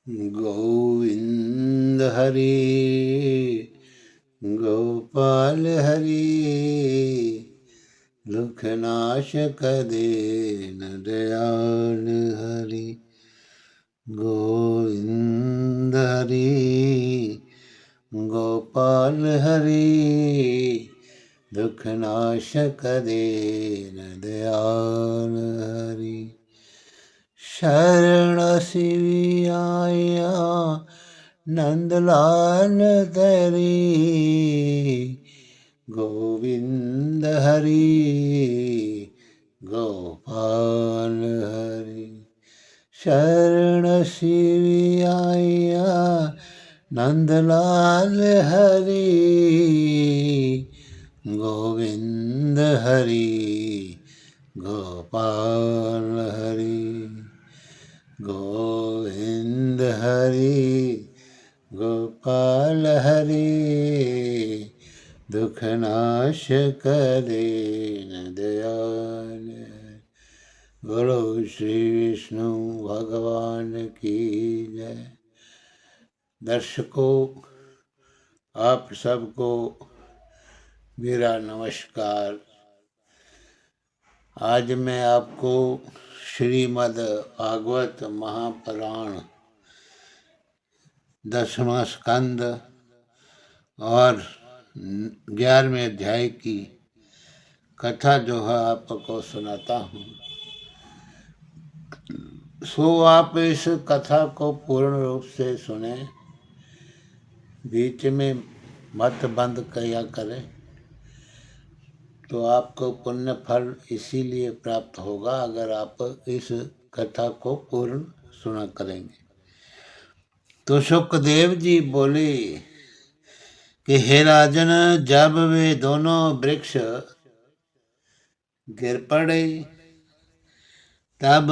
गोविंद हरि गोपाल हरि दुखनाशक दीन दयाल हरि। गोविंद हरि गोपाल हरि दुखनाशक दीन दयाल हरि। शरण शिव आया नंदलाल तेरी। गोविंद हरि गोपाल हरि। शरण शिव आया नंदलाल हरि। गोविंद हरि गोपाल हरि। गोविंद हरि गोपाल हरि दुखनाशक दीन दयाल। बोलो श्री विष्णु भगवान की जय। दर्शकों, आप सबको मेरा नमस्कार। आज मैं आपको श्रीमद् भागवत महापुराण 10वां स्कंद और 11वें अध्याय की कथा जो है आपको सुनाता हूँ। सो आप इस कथा को पूर्ण रूप से सुने, बीच में मत बंद किया करें, तो आपको पुण्य फल इसीलिए प्राप्त होगा अगर आप इस कथा को पूर्ण सुना करेंगे। तो सुखदेव जी बोले कि हे राजन, जब वे दोनों वृक्ष गिर पड़े तब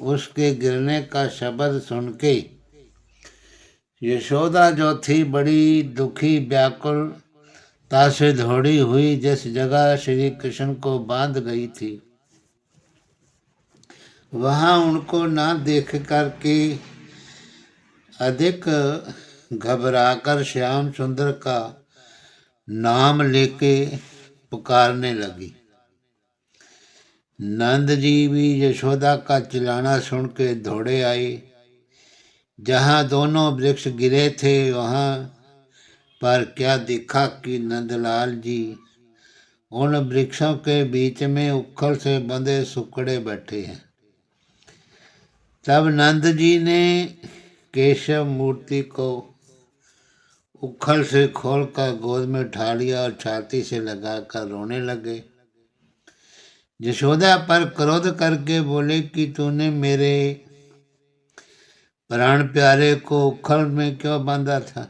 उसके गिरने का शब्द सुन के यशोदा जो थी बड़ी दुखी व्याकुलता से दौड़ी हुई जिस जगह श्री कृष्ण को बांध गई थी, वहां उनको ना देख करके अधिक घबराकर श्याम सुंदर का नाम लेके पुकारने लगी। नंद जी भी यशोदा का चिल्लाना सुन के दौड़े आए। जहाँ दोनों वृक्ष गिरे थे वहाँ पर क्या देखा कि नंदलाल जी उन वृक्षों के बीच में उखल से बंधे सुकड़े बैठे हैं। तब नंद जी ने केशव मूर्ति को उखल से खोलकर गोद में उठा लिया और छाती से लगाकर रोने लगे। यशोदा पर क्रोध करके बोले कि तूने मेरे प्राण प्यारे को उखल में क्यों बांधा था?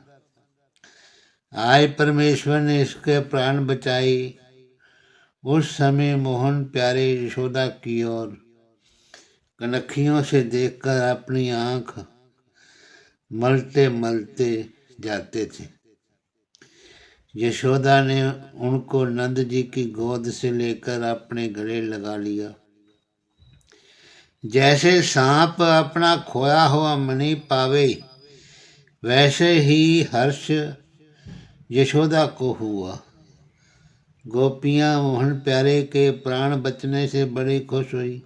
आय परमेश्वर ने इसके प्राण बचाई। उस समय मोहन प्यारे यशोदा की ओर कनखियों से देखकर अपनी आंख मलते मलते जाते थे। यशोदा ने उनको नंद जी की गोद से लेकर अपने गले लगा लिया। जैसे सांप अपना खोया हुआ मणि पावे, वैसे ही हर्ष यशोदा को हुआ। गोपियां मोहन प्यारे के प्राण बचने से बड़ी खुश हुई।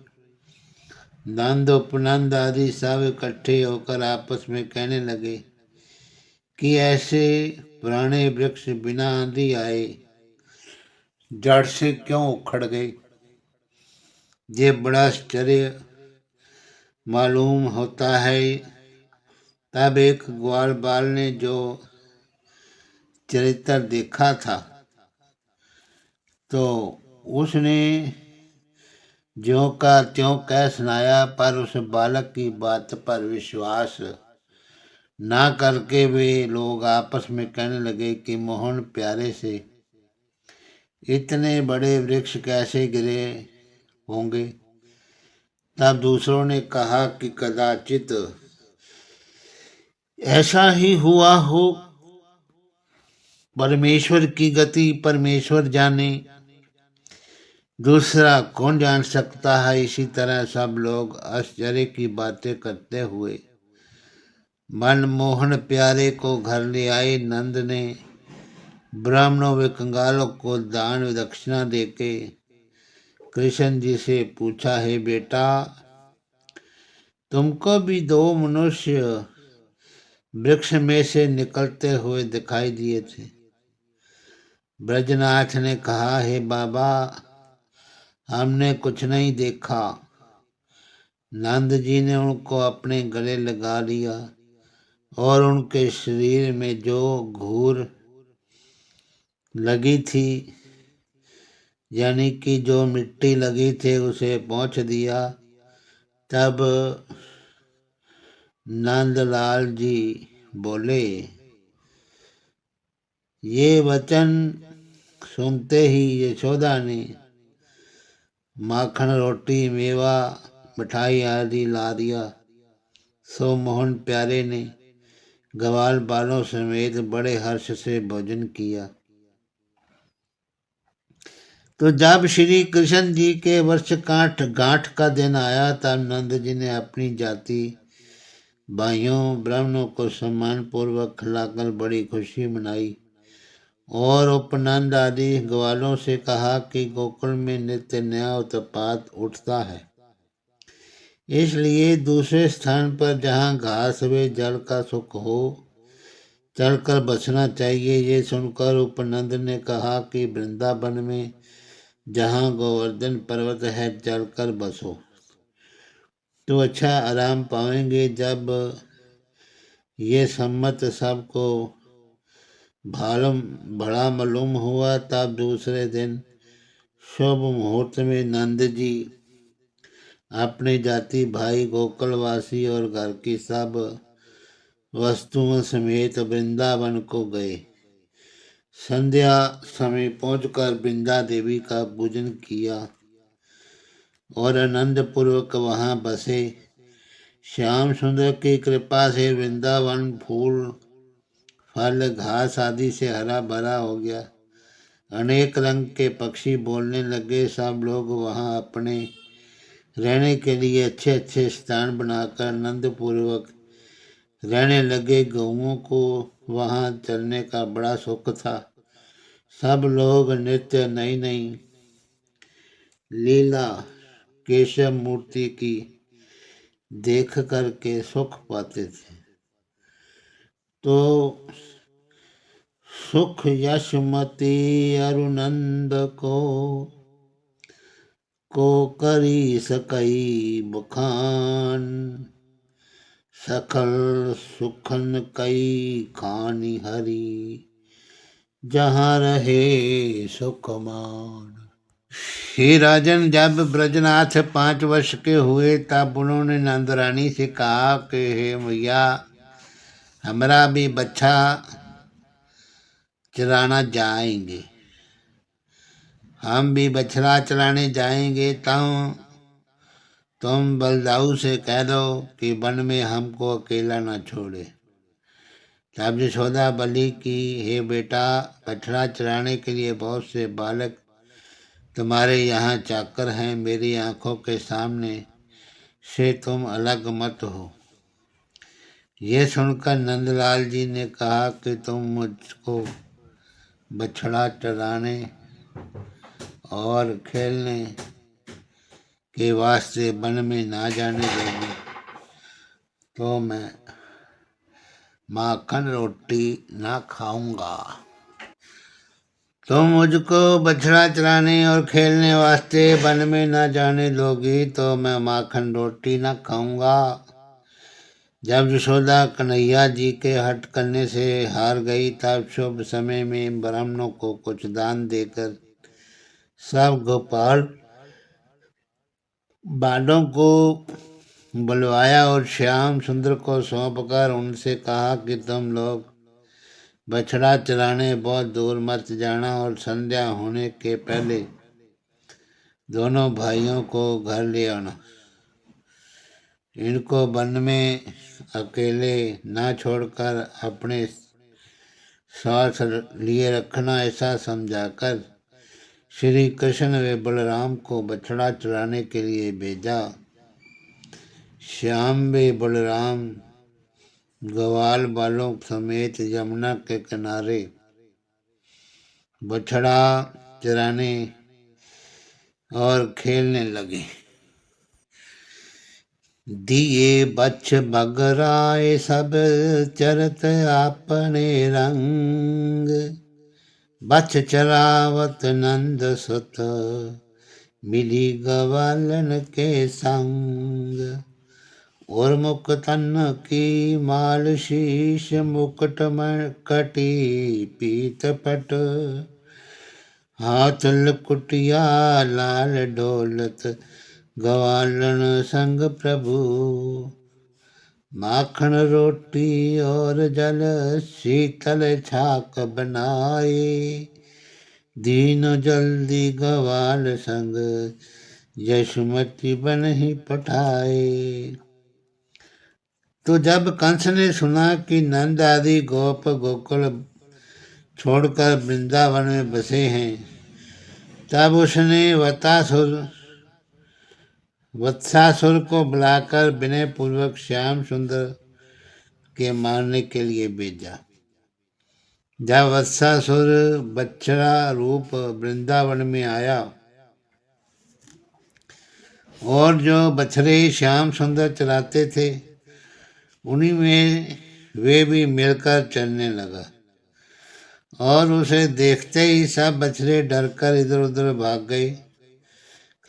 नंद उपनंद आदि सब इकट्ठे होकर आपस में कहने लगे कि ऐसे पुराने वृक्ष बिना आंधी आए जड़ से क्यों उखड़ गए? ये बड़ा आश्चर्य मालूम होता है। तब एक ग्वाल बाल ने जो चरित्र देखा था तो उसने ज्यों का त्यों कह सुनाया, पर उस बालक की बात पर विश्वास ना करके वे लोग आपस में कहने लगे कि मोहन प्यारे से इतने बड़े वृक्ष कैसे गिरे होंगे। तब दूसरों ने कहा कि कदाचित ऐसा ही हुआ हो। परमेश्वर की गति परमेश्वर जाने, दूसरा कौन जान सकता है। इसी तरह सब लोग आश्चर्य की बातें करते हुए मनमोहन प्यारे को घर ले आए। नंद ने ब्राह्मणों व कंगालों को दान दक्षिणा देके कृष्ण जी से पूछा, है बेटा, तुमको भी दो मनुष्य वृक्ष में से निकलते हुए दिखाई दिए थे। ब्रजनाथ ने कहा, है बाबा, हमने कुछ नहीं देखा। नंद जी ने उनको अपने गले लगा लिया और उनके शरीर में जो घूर लगी थी, यानी कि जो मिट्टी लगी थी, उसे पोंछ दिया। तब नंदलाल जी बोले। ये वचन सुनते ही यशोदा ने माखन, रोटी, मेवा, मिठाई आदि ला दिया। सो मोहन प्यारे ने ग्वाल बालों समेत बड़े हर्ष से भोजन किया। तो जब श्री कृष्ण जी के वर्षगांठ गांठ का दिन आया, तब नंद जी ने अपनी जाति भाइयों ब्राह्मणों को सम्मान पूर्वक खिलाकर बड़ी खुशी मनाई और उपनंद आदि ग्वालों से कहा कि गोकुल में नित्य नया उत्पात उठता है, इसलिए दूसरे स्थान पर जहाँ घास व जल का सुख हो चलकर बसना चाहिए। ये सुनकर उपनंद ने कहा कि वृंदावन में जहाँ गोवर्धन पर्वत है, चलकर बसो तो अच्छा आराम पाएंगे। जब ये सम्मत सबको बड़ा मालूम हुआ, तब दूसरे दिन शुभ मुहूर्त में नंद जी अपने जाति भाई गोकुलवासी और घर की सब वस्तुओं समेत वृंदावन को गए। संध्या समय पहुंचकर वृंदा देवी का पूजन किया और आनंद पूर्वक वहां बसे। श्याम सुंदर की कृपा से वृंदावन फूल फल घास आदि से हरा भरा हो गया। अनेक रंग के पक्षी बोलने लगे। सब लोग वहां अपने रहने के लिए अच्छे अच्छे स्थान बनाकर आनंद पूर्वक रहने लगे। गौओं को वहां चलने का बड़ा सुख था। सब लोग नित्य नई नई लीला केशव मूर्ति की देख करके सुख पाते थे। तो सुख यशमती अरुनंद को करी सकई बखान, सकल सुखन कई खानी हरि, जहाँ रहे सुखमान। हे राजन, जब ब्रजनाथ 5 वर्ष के हुए, तब उन्होंने नंद रानी से कहा कि हे मैया, हमारा भी बच्चा चराना जाएंगे, हम भी बछड़ा चराने जाएंगे। तुम बलदाऊ से कह दो कि वन में हमको अकेला न छोड़े। तब यशोदा बोली कि हे बेटा, बछड़ा चराने के लिए बहुत से बालक तुम्हारे यहाँ चाकर हैं। मेरी आंखों के सामने से तुम अलग मत हो। ये सुनकर नंदलाल जी ने कहा कि तुम मुझको बछड़ा चराने और खेलने के वास्ते वन में ना जाने दोगे तो मैं माखन रोटी ना खाऊंगा। तुम मुझको बछड़ा चराने और खेलने वास्ते वन में ना जाने दोगी तो मैं माखन रोटी ना खाऊंगा। जब यशोदा कन्हैया जी के हट करने से हार गई, तब शुभ समय में ब्राह्मणों को कुछ दान देकर सब गोपाल बालों को बुलवाया और श्याम सुंदर को सौंपकर उनसे कहा कि तुम लोग बछड़ा चराने बहुत दूर मत जाना और संध्या होने के पहले दोनों भाइयों को घर ले आना। इनको वन में अकेले ना छोड़कर अपने साथ लिए रखना, ऐसा समझाकर श्री कृष्ण व बलराम को बछड़ा चराने के लिए भेजा। श्याम व बलराम ग्वाल बालों समेत यमुना के किनारे बछड़ा चराने और खेलने लगे। दिए बछ बगराए सब चरत आपने रंग, बछ चरावत नंद सुत मिली गवालन के संग। उर्मुख तन की माल शीश मुकुट कटी पीत पट, हाथ लकुटिया लाल डोलत गवालन संग प्रभु। माखन रोटी और जल शीतल छाक बनाए, दीन जल्दी गवाल संग यशुमती बन ही पठाए। तो जब कंस ने सुना कि नंद आदि गोप गोकुल छोड़कर वृंदावन में बसे हैं, तब उसने वत्सासुर को बुलाकर विनय पूर्वक श्याम सुंदर के मारने के लिए भेजा। जब वत्सासुर बछड़ा रूप वृंदावन में आया और जो बछड़े श्याम सुंदर चलाते थे उन्हीं में वे भी मिलकर चलने लगा, और उसे देखते ही सब बछड़े डरकर इधर उधर भाग गए।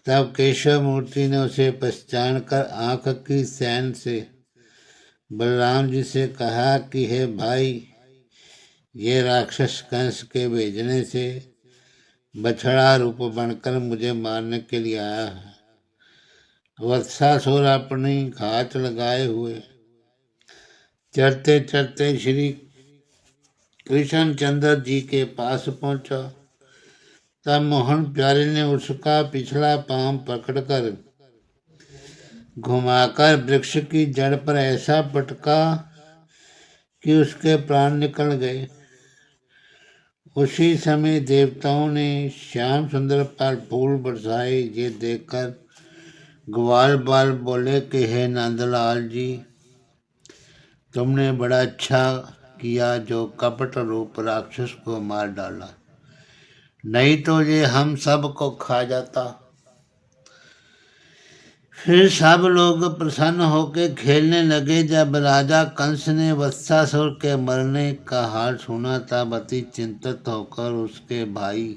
तब केशव मूर्ति ने उसे पहचान कर आँख की सैन से बलराम जी से कहा कि हे भाई, ये राक्षस कंस के भेजने से बछड़ा रूप बनकर मुझे मारने के लिए आया है। वत्सासुर अपनी घात लगाए हुए चलते चलते श्री कृष्ण चंद्र जी के पास पहुंचा। तब मोहन प्यारे ने उसका पिछला पांव पकड़कर घुमाकर वृक्ष की जड़ पर ऐसा पटका कि उसके प्राण निकल गए। उसी समय देवताओं ने श्याम सुंदर पर फूल बरसाए। ये देखकर ग्वाल बाल बोले कि हे नंदलाल जी, तुमने बड़ा अच्छा किया जो कपट रूप राक्षस को मार डाला, नहीं तो ये हम सब को खा जाता। फिर सब लोग प्रसन्न होकर खेलने लगे। जब राजा कंस ने वत्सासुर के मरने का हाल सुना तब अति चिंतित होकर उसके भाई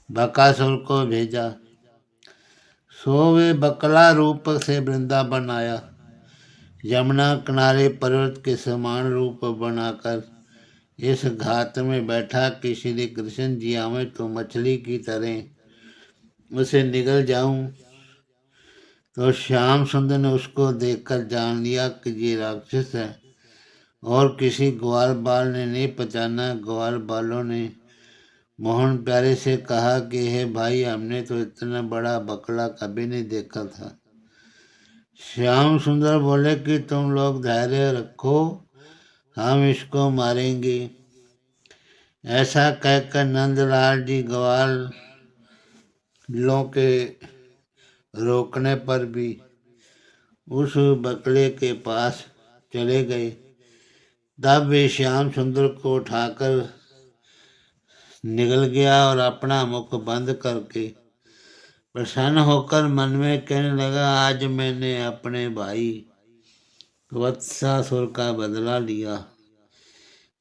बकासुर को भेजा। सो वे बकला रूप से वृंदावन आया। यमुना किनारे पर्वत के समान रूप बनाकर इस घात में बैठा कि श्री कृष्ण जी आवे तो मछली की तरह उसे निगल जाऊं। तो श्याम सुंदर ने उसको देखकर जान लिया कि ये राक्षस है, और किसी ग्वाल बाल ने नहीं पहचाना। ग्वाल बालों ने मोहन प्यारे से कहा कि हे भाई, हमने तो इतना बड़ा बकला कभी नहीं देखा था। श्याम सुंदर बोले कि तुम लोग धैर्य रखो, हम इसको मारेंगे। ऐसा कहकर नंदलाल जी ग्वालों के रोकने पर भी उस बकले के पास चले गए। तब वे श्याम सुंदर को उठाकर निगल गया और अपना मुख बंद करके प्रसन्न होकर मन में कहने लगा, आज मैंने अपने भाई वत्सासुर का बदला लिया।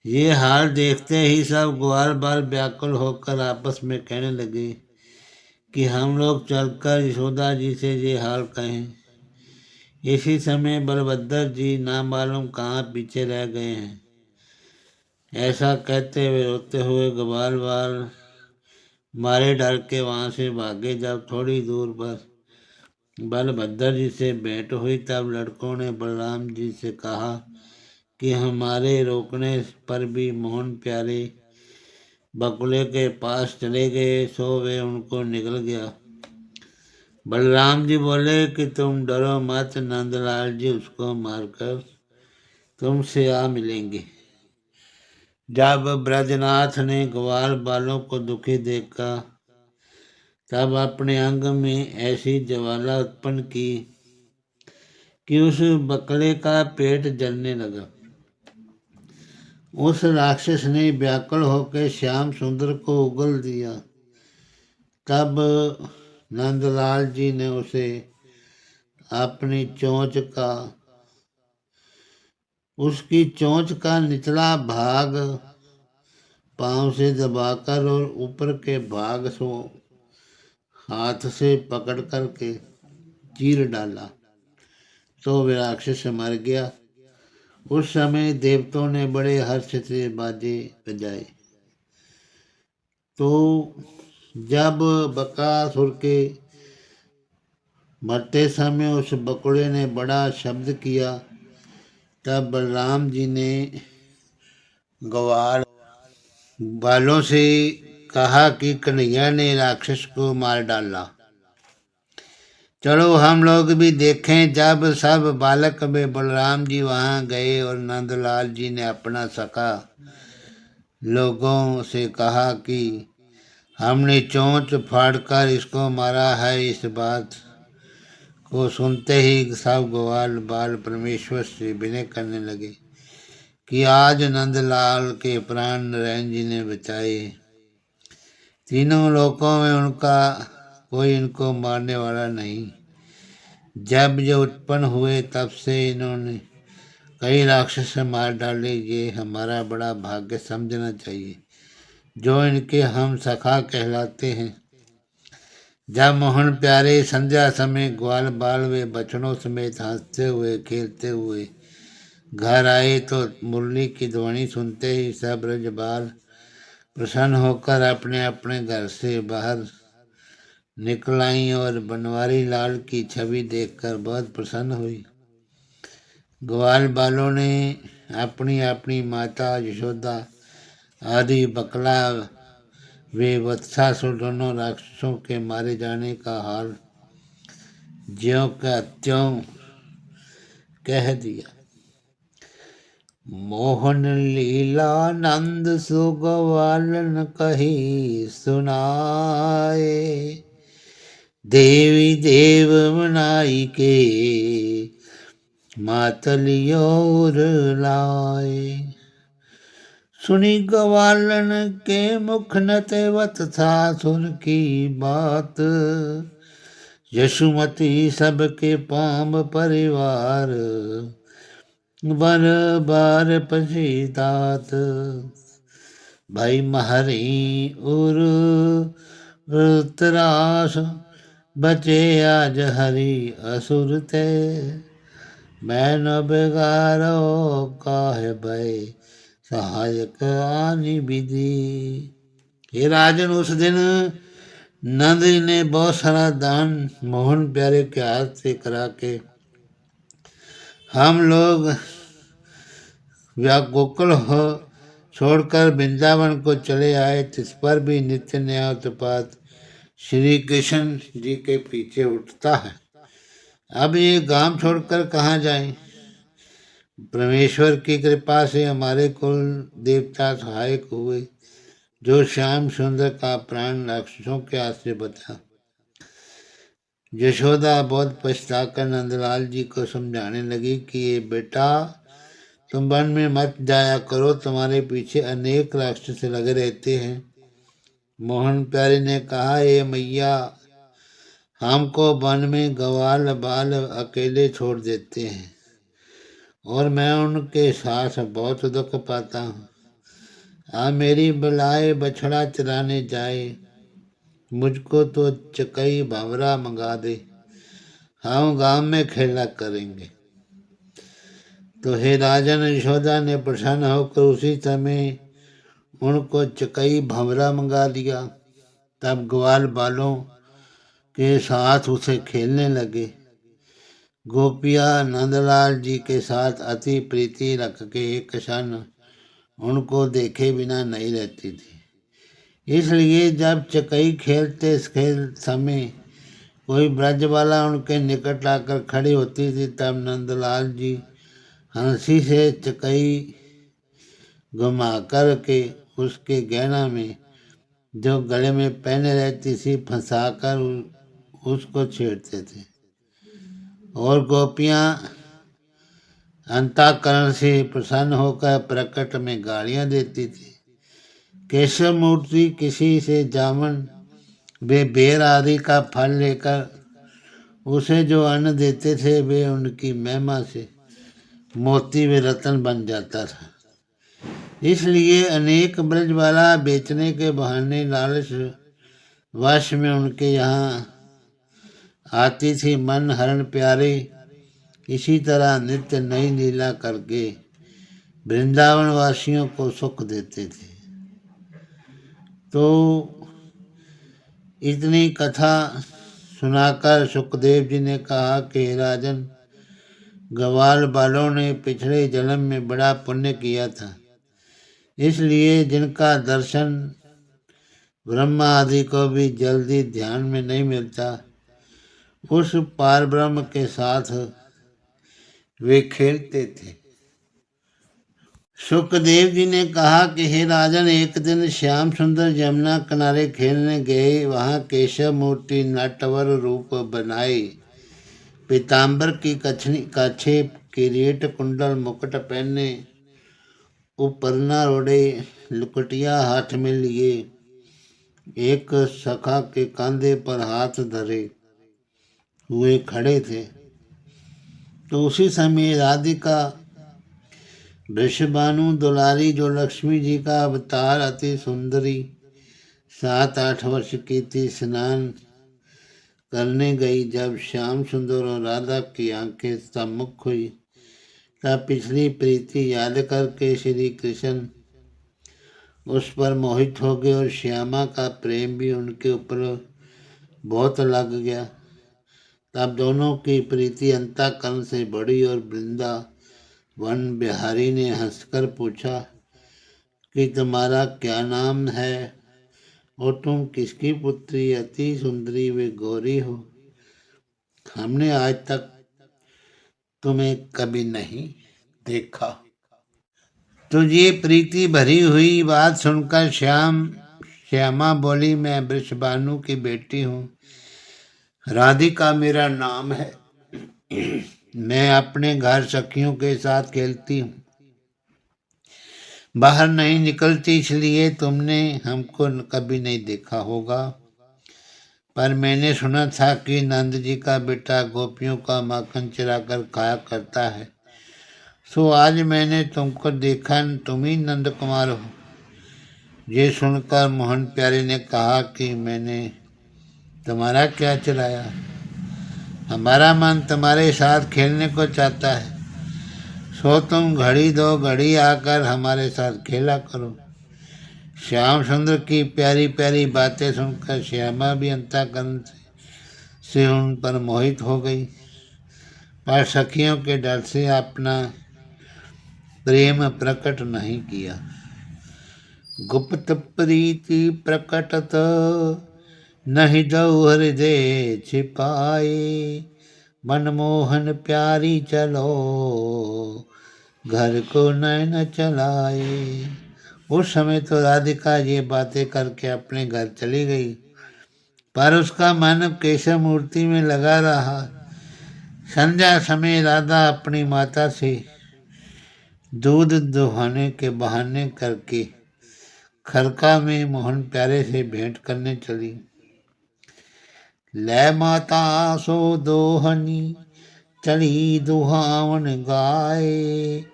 ये हाल देखते ही सब ग्वाल बाल व्याकुल होकर आपस में कहने लगे कि हम लोग चलकर यशोदा जी से ये हाल कहें। इसी समय बलभद्र जी ना मालूम कहाँ पीछे रह गए हैं। ऐसा कहते हुए रोते हुए ग्वाल बाल मारे डर के वहाँ से भागे। जब थोड़ी दूर पर बलभद्र जी से भेंट हुई तब लड़कों ने बलराम जी से कहा कि हमारे रोकने पर भी मोहन प्यारे बकुले के पास चले गए, सो वे उनको निकल गया। बलराम जी बोले कि तुम डरो मत, नंदलाल जी उसको मारकर तुमसे आ मिलेंगे। जब ब्रजनाथ ने ग्वाल बालों को दुखी देखा तब अपने अंग में ऐसी ज्वाला उत्पन्न की कि उस बकले का पेट जलने लगा। उस राक्षस ने व्याकुल होकर श्याम सुंदर को उगल दिया। तब नंदलाल जी ने उसे अपनी चोंच का उसकी चोंच का निचला भाग पांव से दबाकर और ऊपर के भाग को हाथ से पकड़ करके चीर डाला तो वह राक्षस मर गया। उस समय देवताओं ने बड़े हर्ष से बाजे बजाए। तो जब बकासुर के मरते समय उस बकुड़े ने बड़ा शब्द किया, तब बलराम जी ने ग्वाल बालों से कहा कि कन्हैया ने राक्षस को मार डाला, चलो हम लोग भी देखें। जब सब बालक में बलराम जी वहाँ गए और नंदलाल जी ने अपना सखा लोगों से कहा कि हमने चोंच फाड़कर इसको मारा है। इस बात को सुनते ही सब ग्वाल बाल परमेश्वर से विनय करने लगे कि आज नंदलाल के प्राण नारायण जी ने बचाए। तीनों लोकों में उनका कोई इनको मारने वाला नहीं। जब ये उत्पन्न हुए तब से इन्होंने कई राक्षस मार डाले। ये हमारा बड़ा भाग्य समझना चाहिए जो इनके हम सखा कहलाते हैं। जब मोहन प्यारे संध्या समय ग्वाल बाल वे बछड़ों समेत हंसते हुए खेलते हुए घर आए तो मुरली की ध्वनि सुनते ही सब ब्रज बाल प्रसन्न होकर अपने अपने घर से बाहर निकल आई और बनवारी लाल की छवि देखकर बहुत प्रसन्न हुई। ग्वाल बालों ने अपनी अपनी माता यशोदा आदि बकला वे वत्सासुर दोनों राक्षसों के मारे जाने का हाल ज्यों का त्यों कह दिया। मोहन लीला नंद सुगवालन कही सुनाए, देवी देव मनाई के मातलियोर लाए। सुनी गवालन के मुख नते वत्सासुर की बात, यशुमती सबके पाम परिवार बर बार पछितात। भाई महरी उर त्रास बचे आज हरि असुर ते, मैं न बिगारो काहे भय सहायक आनी विधि। हे राजन, उस दिन नंद जी ने बहुत सारा दान मोहन प्यारे के हाथ से करा के हम लोग गोकुल हो छोड़कर वृंदावन को चले आए। इस पर भी नित्य न्याय उत्पात श्री कृष्ण जी के पीछे उठता है। अब ये गांव छोड़कर कहाँ जाएं? परमेश्वर की कृपा से हमारे कुल देवता सहायक हुए, जो श्याम सुंदर का प्राण राक्षसों के हाथ से बचा। यशोदा बहुत पछताकर नंदलाल जी को समझाने लगी कि ये बेटा, तुम वन में मत जाया करो, तुम्हारे पीछे अनेक राक्षस लगे रहते हैं। मोहन प्यारे ने कहा, ये मैया, हमको वन में ग्वाल बाल अकेले छोड़ देते हैं और मैं उनके साथ बहुत दुख पाता हूँ। मेरी बुलाए बछड़ा चराने जाए, मुझको तो चकई भंवरा मंगा दे, हम गांव में खेला करेंगे। तो हे राजन, यशोदा ने प्रसन्न होकर उसी समय उनको चकई भंवरा मंगा दिया। तब ग्वाल बालों के साथ उसे खेलने लगे। गोपियाँ नंदलाल जी के साथ अति प्रीति रख के एक क्षण उनको देखे बिना नहीं रहती थी। इसलिए जब चकई खेलते समय कोई ब्रज वाला उनके निकट आकर खड़ी होती थी, तब नंदलाल जी हंसी से चकई घुमा कर के उसके गहना में जो गले में पहने रहती थी फंसाकर उसको छेड़ते थे। और गोपियाँ अंतःकरण से प्रसन्न होकर प्रकट में गालियां देती थी। केशव मूर्ति किसी से जामन वे बेर आदि का फल लेकर उसे जो अन्न देते थे वे उनकी महिमा से मोती व रत्न बन जाता था। इसलिए अनेक ब्रजबाला बेचने के बहाने लालच वश में उनके यहाँ आती थी। मन हरण प्यारे इसी तरह नित्य नई लीला करके वृंदावन वासियों को सुख देते थे। तो इतनी कथा सुनाकर सुखदेव जी ने कहा कि राजन, ग्वाल बालों ने पिछले जन्म में बड़ा पुण्य किया था, इसलिए जिनका दर्शन ब्रह्मा आदि को भी जल्दी ध्यान में नहीं मिलता, उस पार ब्रह्म के साथ वे खेलते थे। सुखदेव जी ने कहा कि हे राजन, एक दिन श्याम सुंदर यमुना किनारे खेलने गए। वहाँ केशव मूर्ति नटवर रूप बनाए, पीताम्बर की काछे किरीट कुंडल मुकुट पहने, उपरना रोड़े लुकटिया हाथ में लिए, एक सखा के कंधे पर हाथ धरे हुए खड़े थे। तो उसी समय राधिका वृषभानु दुलारी, जो लक्ष्मी जी का अवतार, अति सुंदरी, 7-8 वर्ष की थी, स्नान करने गई। जब श्याम सुंदर और राधा की आंखें सम्मुख हुई तब पिछली प्रीति याद करके श्री कृष्ण उस पर मोहित हो गए और श्यामा का प्रेम भी उनके ऊपर बहुत लग गया। तब दोनों की प्रीति अंतःकरण से बढ़ी और वृंदावन बिहारी ने हंसकर पूछा कि तुम्हारा क्या नाम है और तुम किसकी पुत्री? अति सुंदरी व गौरी हो, हमने आज तक तुम्हें कभी नहीं देखा। तो ये प्रीति भरी हुई बात सुनकर श्यामा बोली, मैं वृषभानु की बेटी हूँ, राधिका मेरा नाम है। मैं अपने घर सखियों के साथ खेलती हूँ, बाहर नहीं निकलती, इसलिए तुमने हमको कभी नहीं देखा होगा। पर मैंने सुना था कि नंद जी का बेटा गोपियों का माखन चुरा कर खाया करता है, सो आज मैंने तुमको देखा, तुम ही नंद कुमार हो। ये सुनकर मोहन प्यारे ने कहा कि मैंने तुम्हारा क्या चुराया, हमारा मन तुम्हारे साथ खेलने को चाहता है, सो तुम घड़ी दो घड़ी आकर हमारे साथ खेला करो। श्याम सुंदर की प्यारी प्यारी बातें सुनकर श्यामा भी अंतःकरण से उन पर मोहित हो गई, पर सखियों के डर से अपना प्रेम प्रकट नहीं किया। गुप्त प्रीति प्रकटत नहीं दऊ हृदय छिपाए, मनमोहन प्यारी चलो घर को नैन चलाए। उस समय तो राधिका ये बातें करके अपने घर चली गई, पर उसका मन केशव मूर्ति में लगा रहा। संध्या समय राधा अपनी माता से दूध दुहाने के बहाने करके खरका में मोहन प्यारे से भेंट करने चली। ले माता सो दोहनी चली दुहावन गाए,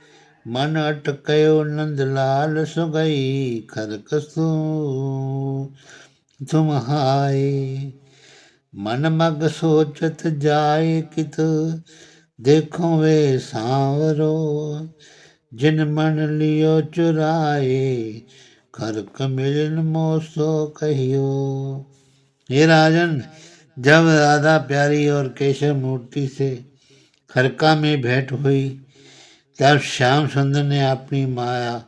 मन अटकयो नंदलाल सो गई खरक सो तुम हाय। मन मग सोचत जाए कित देखो वे सांवरो, जिन मन लियो चुराए खरक मिलन मोसो कहियो। हे राजन, जब राधा प्यारी और केशव मूर्ति से खरका में भेंट हुई तब श्याम सुंदर ने अपनी माया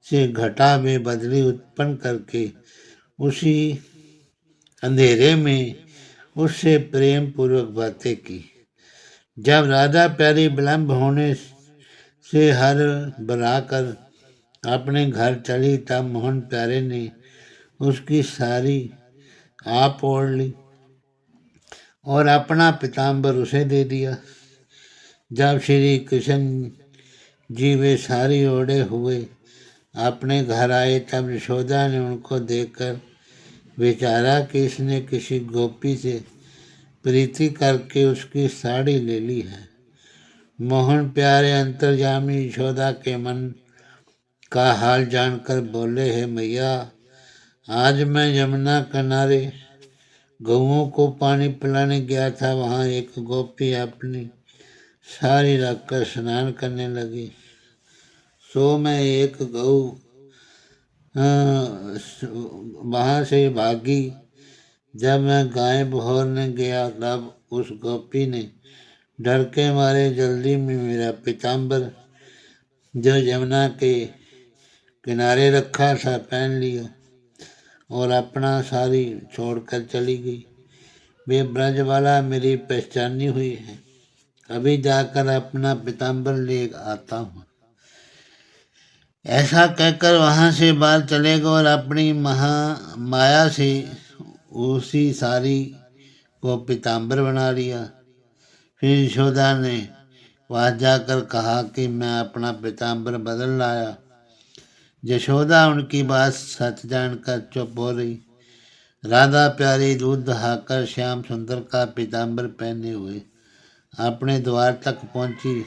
से घटा में बदली उत्पन्न करके उसी अंधेरे में उससे प्रेम पूर्वक बातें की। जब राधा प्यारी विलंब होने से हर बनाकर अपने घर चली तब मोहन प्यारे ने उसकी सारी आप ओढ़ ली और अपना पीताम्बर उसे दे दिया। जब श्री कृष्ण जी वे सारी ओढ़े हुए अपने घर आए। तब यशोदा ने उनको देखकर विचारा कि इसने किसी गोपी से प्रीति करके उसकी साड़ी ले ली है। मोहन प्यारे अंतर्यामी यशोदा के मन का हाल जानकर बोले, है मैया, आज मैं यमुना किनारे गऊओं को पानी पिलाने गया था। वहाँ एक गोपी अपनी साड़ी रखकर स्नान करने लगी। सो मैं एक गऊ वहाँ से भागी। जब मैं गाय बहोरने गया तब उस गोपी ने डर के मारे जल्दी में मेरा पीताम्बर जो यमुना के किनारे रखा था पहन लिया और अपना साड़ी छोड़कर चली गई। वे ब्रजवाला मेरी पहचानी हुई है, अभी जाकर अपना पीताम्बर ले आता हूँ। ऐसा कहकर वहाँ से बाहर चले गए और अपनी माया से उसी साड़ी को पीताम्बर बना लिया। फिर यशोदा ने वहाँ जाकर कहा कि मैं अपना पीताम्बर बदल लाया। यशोदा उनकी बात सच जानकर चुप हो रही। राधा प्यारी दूध दहाकर श्याम सुंदर का पीताम्बर पहने हुए अपने द्वार तक पहुंची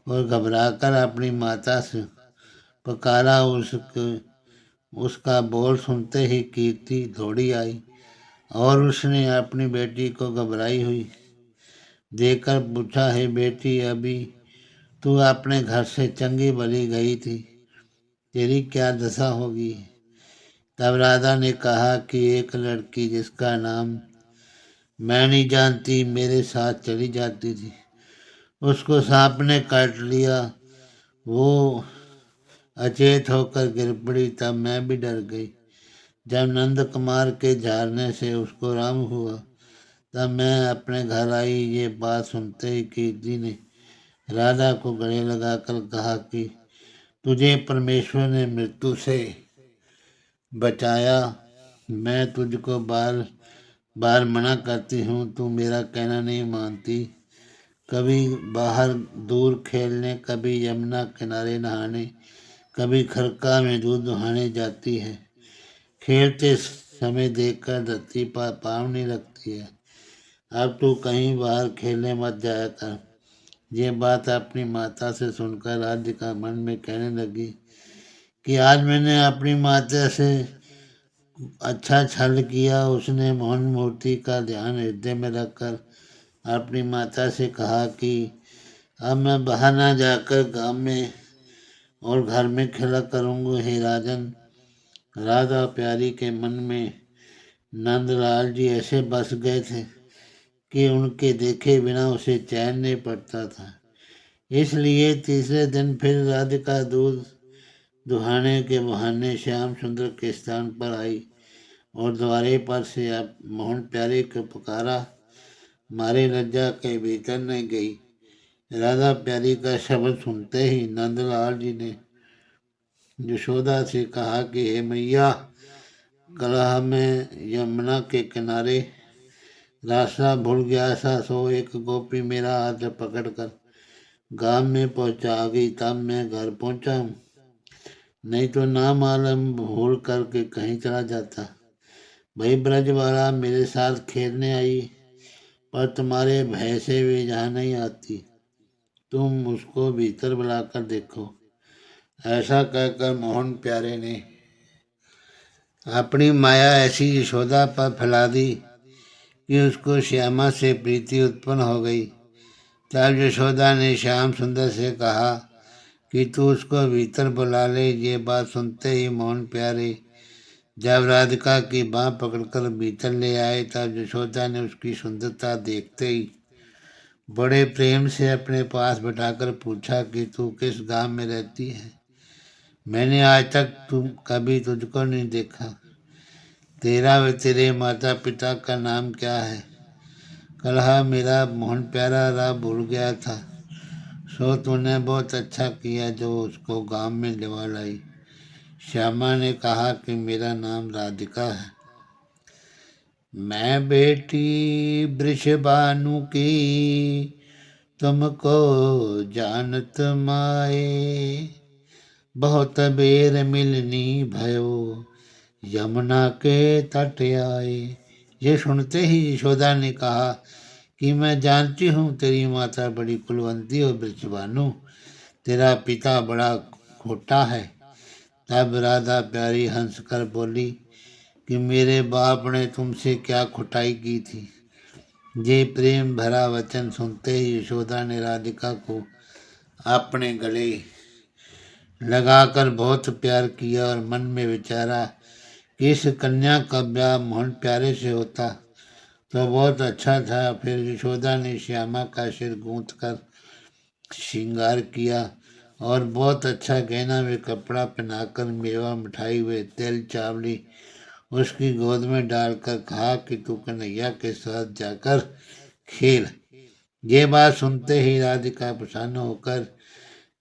और घबराकर अपनी माता से पुकारा। उसका बोल सुनते ही कीर्ति दौड़ी आई और उसने अपनी बेटी को घबराई हुई देखकर पूछा, है बेटी, अभी तू अपने घर से चंगी भली गई थी, तेरी क्या दशा होगी? तब राधा ने कहा कि एक लड़की जिसका नाम मैं नहीं जानती मेरे साथ चली जाती थी, उसको सांप ने काट लिया। वो अचेत होकर गिर पड़ी। तब मैं भी डर गई। जब नंद कुमार के झाड़ने से उसको राम हुआ तब मैं अपने घर आई। ये बात सुनते ही कीर्ति ने राधा को गले लगाकर कहा कि तुझे परमेश्वर ने मृत्यु से बचाया। मैं तुझको बार बार मना करती हूँ, तू मेरा कहना नहीं मानती। कभी बाहर दूर खेलने, कभी यमुना किनारे नहाने, कभी खरका में दूध दुहाने जाती है। खेलते समय देखकर धरती पर पाँव नहीं रखती है। अब तू कहीं बाहर खेलने मत जाया कर। ये बात अपनी माता से सुनकर राधिका मन में कहने लगी कि आज मैंने अपनी माता से अच्छा छल किया। उसने मोहन मूर्ति का ध्यान हृदय में रखकर अपनी माता से कहा कि अब मैं बाहर ना जाकर गांव में और घर में खेला करूँगी। हे राजन, राधा प्यारी के मन में नंदलाल जी ऐसे बस गए थे कि उनके देखे बिना उसे चैन नहीं पड़ता था। इसलिए तीसरे दिन फिर राधिका दूध दुहाने के बहाने श्याम सुंदर के स्थान पर आई और द्वारे पर से अब मोहन प्यारे को पुकारा। मारे लज्जा के भीतर नहीं गई। राधा प्यारी का शब्द सुनते ही नंदलाल जी ने यशोदा से कहा कि हे मैया, कलह में यमुना के किनारे रास्ता भूल गया था, सो एक गोपी मेरा हाथ पकड़कर गांव में पहुंचा गई। तब मैं घर पहुंचा हूँ, नहीं तो ना मालूम भूल करके कहीं चला जाता। भाई ब्रजवाला मेरे साथ खेलने आई, पर तुम्हारे भय से वे यहाँ नहीं आती। तुम उसको भीतर बुलाकर देखो। ऐसा कहकर मोहन प्यारे ने अपनी माया ऐसी यशोदा पर फैला दी कि उसको श्यामा से प्रीति उत्पन्न हो गई। तब यशोदा ने श्याम सुंदर से कहा कि तू उसको भीतर बुला ले। ये बात सुनते ही मोहन प्यारे जब राधिका की बाँह पकड़कर भीतर ले आए तब यशोदा ने उसकी सुंदरता देखते ही बड़े प्रेम से अपने पास बैठाकर पूछा कि तू किस गांव में रहती है? मैंने आज तक कभी तुझको नहीं देखा। तेरा व तेरे माता पिता का नाम क्या है? कलहा मेरा मोहन प्यारा राह भूल गया था, सो तूने बहुत अच्छा किया जो उसको गांव में लिवा लाई। श्यामा ने कहा कि मेरा नाम राधिका है। मैं बेटी वृषभानु की तुमको जानत माए, बहुत बेर मिलनी भयो, यमुना के तट आए। ये सुनते ही यशोदा ने कहा कि मैं जानती हूँ तेरी माता बड़ी कुलवंती और वृषभानु, तेरा पिता बड़ा खोटा है। तब राधा प्यारी हंस कर बोली कि मेरे बाप ने तुमसे क्या खुटाई की थी। ये प्रेम भरा वचन सुनते ही यशोदा ने राधिका को अपने गले लगाकर बहुत प्यार किया और मन में विचारा कि इस कन्या का ब्याह मोहन प्यारे से होता तो बहुत अच्छा था। फिर यशोदा ने श्यामा का सिर गूंथ कर श्रृंगार किया और बहुत अच्छा गहना वे कपड़ा पहनाकर मेवा मिठाई वे तेल चावली उसकी गोद में डालकर कहा कि तू कन्हैया के साथ जाकर खेल। ये बात सुनते ही राधिका प्रसन्न होकर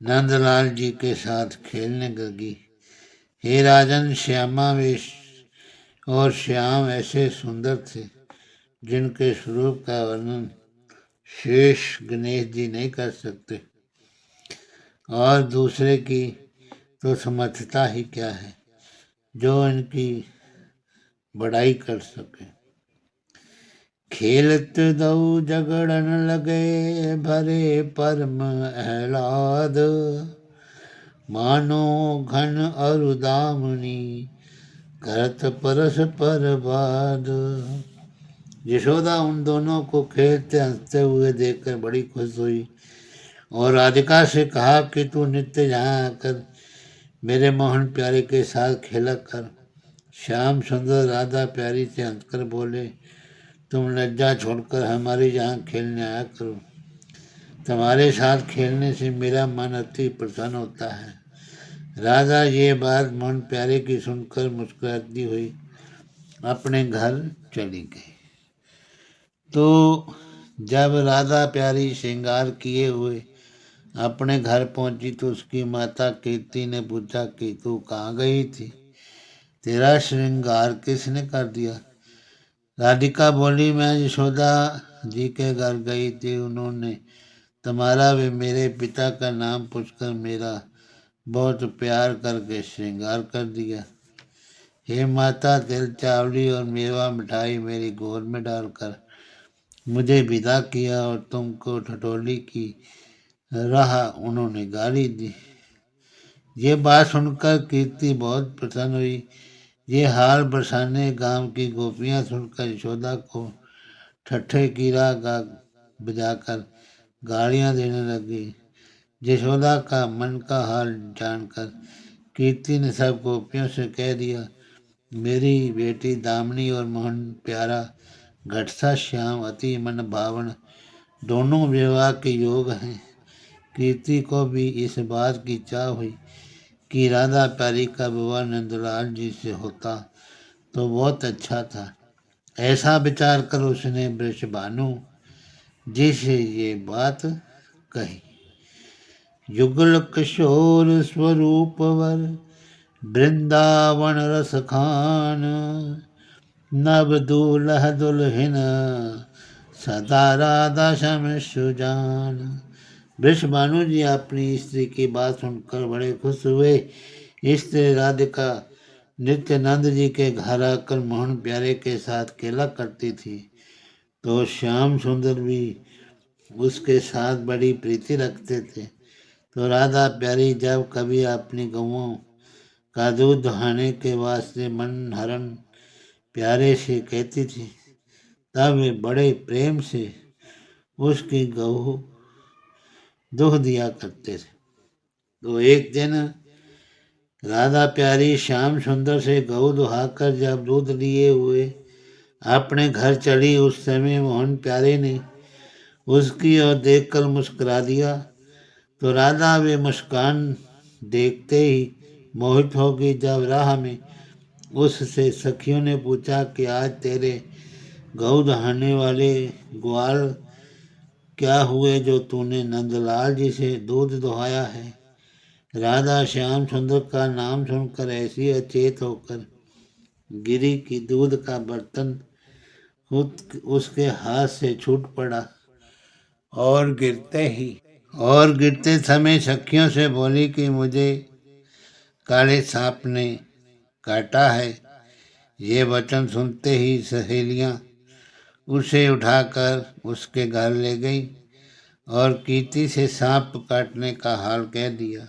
नंदलाल जी के साथ खेलने लगी। हे राजन, श्यामा वे और श्याम ऐसे सुंदर थे जिनके स्वरूप का वर्णन शेष गणेश जी नहीं कर सकते, और दूसरे की तो समर्थता ही क्या है जो इनकी बड़ाई कर सके। खेलत दऊ झगड़न लगे, भरे परम आह्लाद, मानो घन अरुदामनी, करत परस्पर बाद। यशोदा उन दोनों को खेलते हंसते हुए देखकर बड़ी खुश हुई और राधिका से कहा कि तू नित्य यहाँ आकर मेरे मोहन प्यारे के साथ खेला कर। श्याम सुंदर राधा प्यारी से हंसकर बोले, तुम लज्जा छोड़कर हमारे यहाँ खेलने आया करो, तुम्हारे साथ खेलने से मेरा मन अति प्रसन्न होता है। राधा ये बात मोहन प्यारे की सुनकर मुस्कुराती हुई अपने घर चली गई। तो जब राधा प्यारी श्रृंगार किए हुए अपने घर पहुंची तो उसकी माता कीर्ति ने पूछा कि तू कहाँ गई थी, तेरा श्रृंगार किसने कर दिया। राधिका बोली, मैं यशोदा जी के घर गई थी, उन्होंने तुम्हारा वे मेरे पिता का नाम पूछकर मेरा बहुत प्यार करके श्रृंगार कर दिया। हे माता, तिल चावली और मेवा मिठाई मेरी गोद में डालकर मुझे विदा किया और तुमको ठठोली की राह उन्होंने गाली दी। ये बात सुनकर कीर्ति बहुत प्रसन्न हुई। ये हाल बरसाने गांव की गोपियां सुनकर यशोदा को ठट्ठे की राह गा बजाकर गालियां देने लगी। यशोदा का मन का हाल जानकर कीर्ति ने सब गोपियों से कह दिया, मेरी बेटी दामिनी और मोहन प्यारा घटसा श्याम अति मन भावन दोनों विवाह के योग हैं। कीर्ति को भी इस बात की चाह हुई कि राधा प्यारी का विवाह नंदलाल जी से होता तो बहुत अच्छा था। ऐसा विचार कर उसने वृषभानु जी से ये बात कही। युगल किशोर स्वरूप वर, वृंदावन रस खान, नव दूल्ह दुल्हन, सदा राधा शम सुजान। वृषभानु जी अपनी स्त्री की बात सुनकर बड़े खुश हुए। स्त्री राधिका नित्यानंद जी के घर आकर मोहन प्यारे के साथ खेला करती थी, तो श्याम सुंदर भी उसके साथ बड़ी प्रीति रखते थे। तो राधा प्यारी जब कभी अपनी गौओं का दूध दुहाने के वास्ते मन हरण प्यारे से कहती थी, तब वे बड़े प्रेम से उसकी गऊ दूध दिया करते थे। तो एक दिन राधा प्यारी श्याम सुंदर से गऊ दुहाकर जब दूध लिए हुए अपने घर चली, उस समय मोहन प्यारे ने उसकी ओर देखकर मुस्कुरा दिया। तो राधा वे मुस्कान देखते ही मोहित हो गई। जब राह में उससे सखियों ने पूछा कि आज तेरे गऊ दहाने वाले ग्वाल क्या हुए जो तूने नंदलाल जी से दूध दुहाया है। राधा श्याम सुंदर का नाम सुनकर ऐसी अचेत होकर गिरी कि दूध का बर्तन खुद उसके हाथ से छूट पड़ा और गिरते समय सखियों से बोली कि मुझे काले सांप ने काटा है। ये वचन सुनते ही सहेलियां उसे उठाकर उसके घर ले गई और कीर्ति से सांप काटने का हाल कह दिया।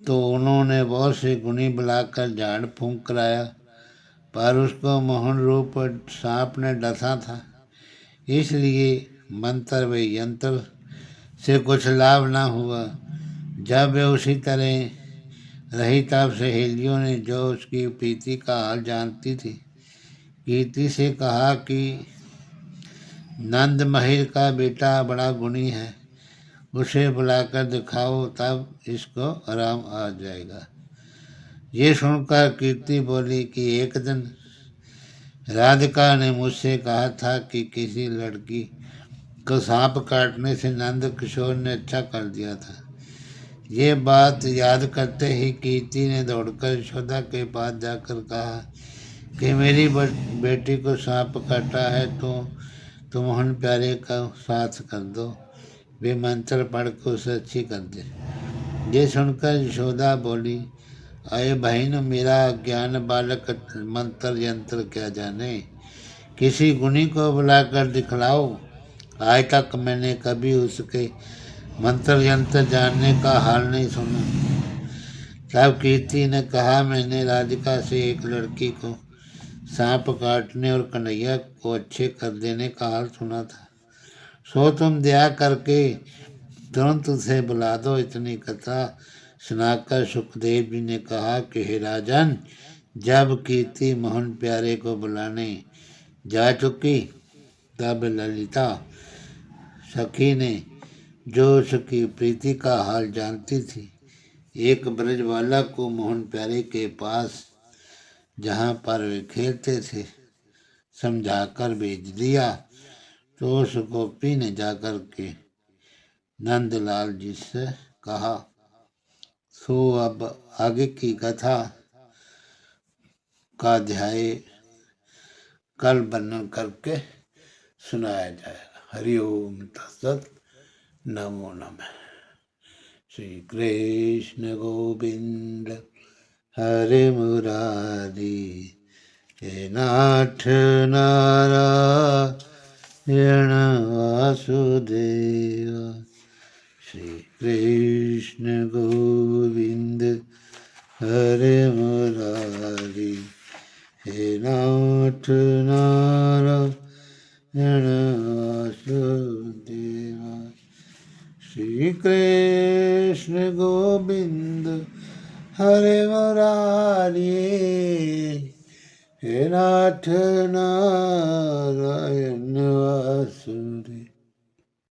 तो उन्होंने बहुत से गुणी बुलाकर झाड़ फूंक कराया, पर उसको मोहन रूप सांप ने डसा था, इसलिए मंत्र व यंत्र से कुछ लाभ न हुआ। जब वे उसी तरह रही तब सहेलियों ने, जो उसकी प्रीति का हाल जानती थी, कीर्ति से कहा कि नंद महिर का बेटा बड़ा गुणी है, उसे बुलाकर दिखाओ, तब इसको आराम आ जाएगा। ये सुनकर कीर्ति बोली कि एक दिन राधिका ने मुझसे कहा था कि किसी लड़की को सांप काटने से नंद किशोर ने अच्छा कर दिया था। ये बात याद करते ही कीर्ति ने दौड़कर यशोदा के पास जाकर कहा कि मेरी बेटी को सांप काटा है, तो तुम मोहन प्यारे का साथ कर दो, वे मंत्र पढ़ कर उसे अच्छी कर दे। ये सुनकर यशोदा बोली, अरे बहन, मेरा ज्ञान बालक मंत्र यंत्र क्या जाने, किसी गुणी को बुलाकर दिखलाओ। आज तक मैंने कभी उसके मंत्र यंत्र जानने का हाल नहीं सुना। तब कीर्ति ने कहा, मैंने राधिका से एक लड़की को सांप काटने और कन्हैया को अच्छे कर देने का हाल सुना था, सो तुम दया करके तुरंत उसे बुला दो। इतनी कथा सुनाकर सुखदेव जी ने कहा कि हे राजन, जब कीर्ति मोहन प्यारे को बुलाने जा चुकी, तब ललिता सखी ने, जो उसकी प्रीति का हाल जानती थी, एक ब्रजवाला को मोहन प्यारे के पास, जहाँ पर वे खेलते थे, समझाकर भेज दिया। तो उस गोपी ने जाकर के नंदलाल जी से कहा। सो अब आगे की कथा का अध्याय कल वर्णन करके सुनाया जाएगा। हरिओम तत्सत। नमो नमः। श्री कृष्ण गोविंद हरे मुरारी, हे नाथ नारायण वासुदेव। श्री कृष्ण गोविंद हरे मुरारी, हे नाथ नारायण वासुदेव। श्री कृष्ण गोविंद हरे मुरारी, हे नाथ नारायण